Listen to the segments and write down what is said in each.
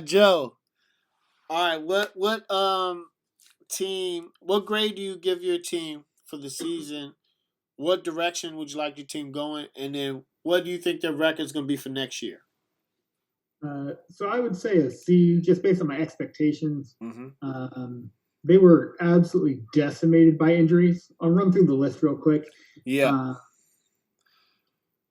Joe. All right. What grade do you give your team for the season? What direction would you like your team going? And then what do you think their record's going to be for next year? So I would say a C, just based on my expectations. Mm-hmm. They were absolutely decimated by injuries. I'll run through the list real quick. Yeah. Uh,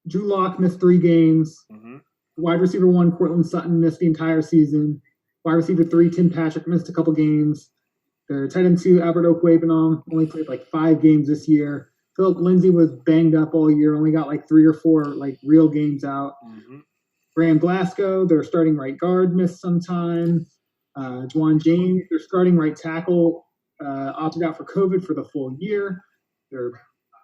Drew Lock missed 3 games. Mm-hmm. Wide receiver one, Cortland Sutton, missed the entire season. Wide receiver three, Tim Patrick, missed a couple games. Their tight end two, Albert Okwuegbunam, only played like 5 games this year. Philip Lindsay was banged up all year, only got like 3 or 4 like real games out. Mm-hmm. Graham Glasgow, their starting right guard, missed some time. Juwan James, their starting right tackle, opted out for COVID for the full year. Their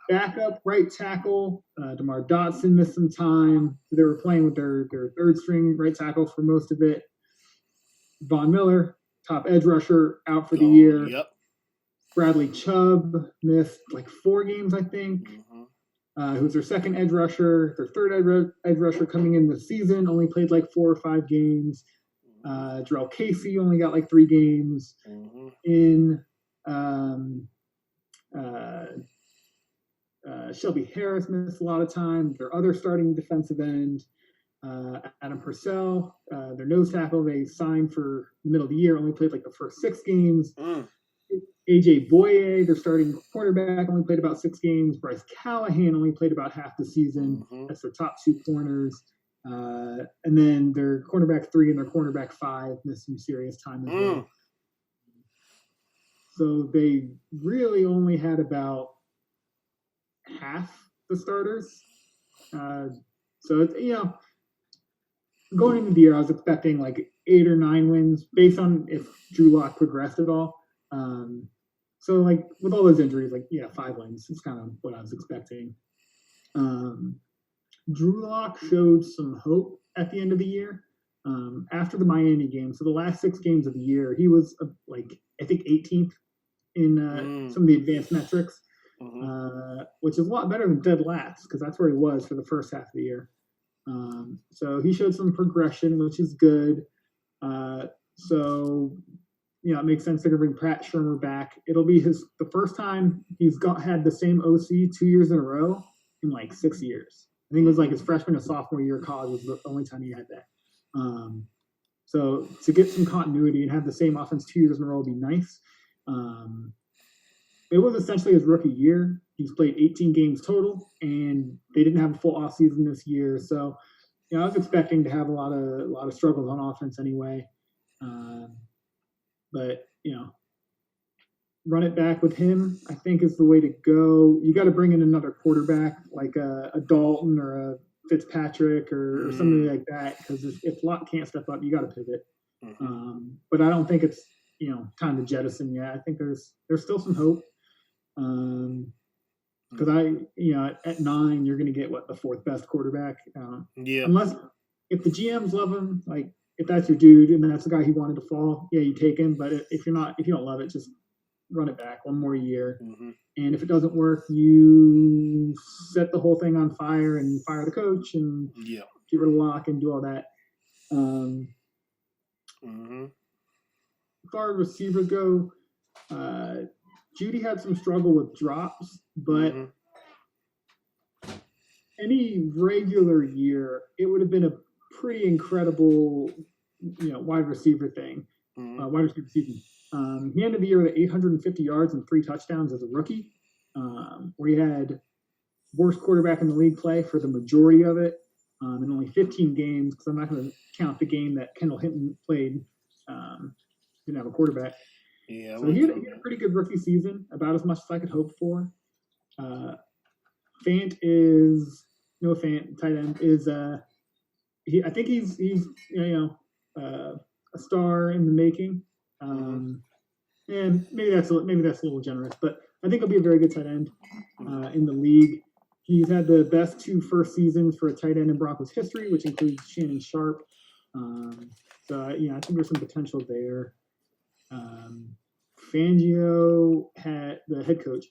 backup right tackle, DeMar Dotson, missed some time. So they were playing with their third string right tackle for most of it. Von Miller, top edge rusher, out for the year. Yep. Bradley Chubb missed like 4 games, I think. Who's their second edge rusher, their third edge rusher coming in the season, only played like 4 or 5 games. Jarrell Casey only got like 3 games. In Shelby Harris missed a lot of time. Their other starting defensive end, Adam Purcell, their nose tackle, they signed for the middle of the year, only played like the first 6 games. AJ Boye, their starting quarterback, only played about 6 games. Bryce Callahan only played about half the season. That's their top 2 corners. And then their cornerback 3 and their cornerback 5 missed some serious time as well. So they really only had about half the starters. So it's, going into the year, I was expecting like 8 or 9 wins based on if Drew Lock progressed at all. So like with all those injuries, 5 wins is kind of what I was expecting. Drew Lock showed some hope at the end of the year. After the Miami game, so the last 6 games of the year, he was I think 18th in some of the advanced metrics, which is a lot better than dead last because that's where he was for the first half of the year. So he showed some progression, which is good. So it makes sense they're going to bring Pat Shermer back. It'll be the first time he's had the same OC 2 years in a row in like 6 years. I think it was like his freshman and sophomore year of college was the only time he had that. So to get some continuity and have the same offense 2 years in a row would be nice. It was essentially his rookie year. He's played 18 games total, and they didn't have a full offseason this year. So, I was expecting to have a lot of struggles on offense anyway. But run it back with him, I think, is the way to go. You got to bring in another quarterback like a Dalton or a Fitzpatrick or somebody like that, because if Locke can't step up, you got to pivot. But I don't think it's time to jettison yet. I think there's still some hope. Because at 9 you're going to get the 4th best quarterback. Unless if the GMs love him, like if that's your dude and that's the guy he wanted to fall, yeah, you take him. But if you don't love it, just run it back 1 more year. And if it doesn't work, you set the whole thing on fire and fire the coach and get rid of Locke and do all that. As far as receivers go, Judy had some struggle with drops, but any regular year, it would have been a pretty incredible, wide receiver thing, wide receiver season. He ended the year with 850 yards and 3 touchdowns as a rookie, where he had worst quarterback in the league play for the majority of it, in only 15 games, because I'm not going to count the game that Kendall Hinton played. Didn't have a quarterback. Yeah, so he had a pretty good rookie season, about as much as I could hope for. Fant is Noah Fant, tight end, is I think he's a star in the making. And maybe that's a little generous, but I think he'll be a very good tight end in the league. He's had the best 2 first seasons for a tight end in Broncos history, which includes Shannon Sharp. So I think there's some potential there. Fangio, the head coach,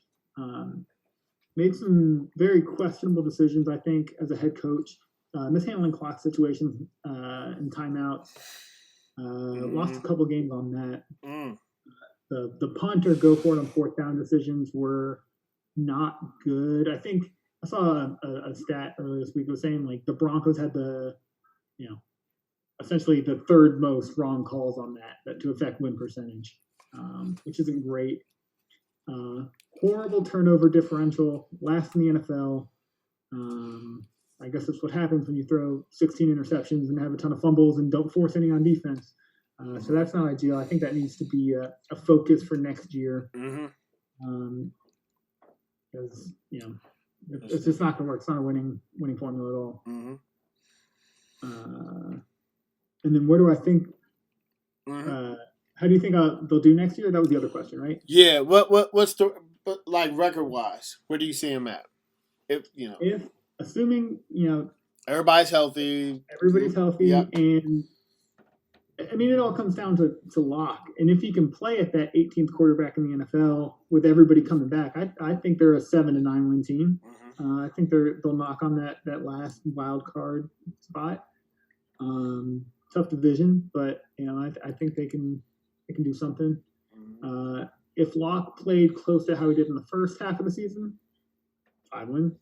made some very questionable decisions, I think, as a head coach. mishandling clock situations and timeouts. Lost a couple games on that. The punt or go for it on fourth down decisions were not good. I think I saw a stat earlier this week that was saying like the Broncos had essentially the third most wrong calls on that to affect win percentage, which isn't great. Horrible turnover differential, last in the NFL. I guess that's what happens when you throw 16 interceptions and have a ton of fumbles and don't force any on defense. So that's not ideal. I think that needs to be a focus for next year. Because it's just not going to work. It's not a winning formula at all. And then what do I think? How do you think they'll do next year? That was the other question, right? Yeah. What's the like record wise? Where do you see them at? If assuming everybody's healthy, yep. And I mean it all comes down to Locke, and if he can play at that 18th quarterback in the NFL with everybody coming back, I think they're a 7-9 win team. I think they'll knock on that last wild card spot. Tough division, but I think they can do something. If Locke played close to how he did in the first half of the season, 5 wins.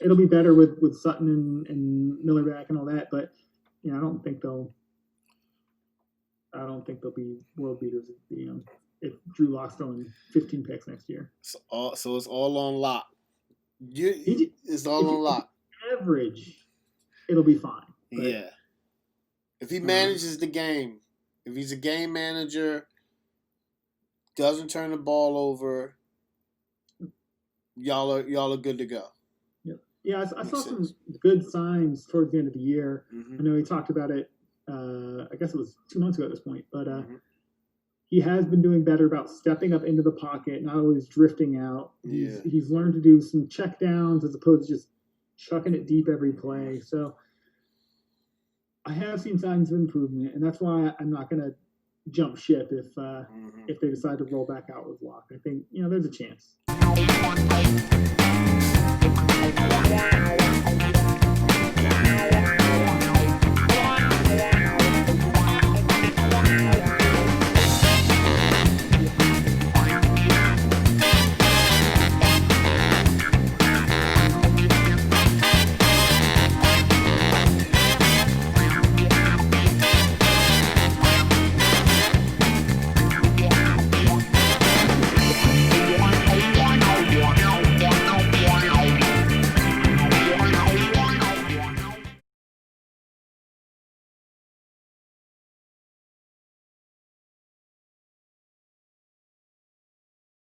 It'll be better with Sutton and Miller back and all that, but I don't think they'll be world beaters. If Drew Lock's throwing 15 picks next year. So it's all on Locke. It's all on Locke. Average, it'll be fine. Yeah. If he manages the game, if he's a game manager, doesn't turn the ball over, y'all are good to go. Yeah, I saw some good signs towards the end of the year. I know he talked about it, I guess it was 2 months ago at this point, but he has been doing better about stepping up into the pocket, not always drifting out. He's learned to do some check downs as opposed to just chucking it deep every play. So I have seen signs of improvement, and that's why I'm not going to jump ship if they decide to roll back out with Locke. I think there's a chance.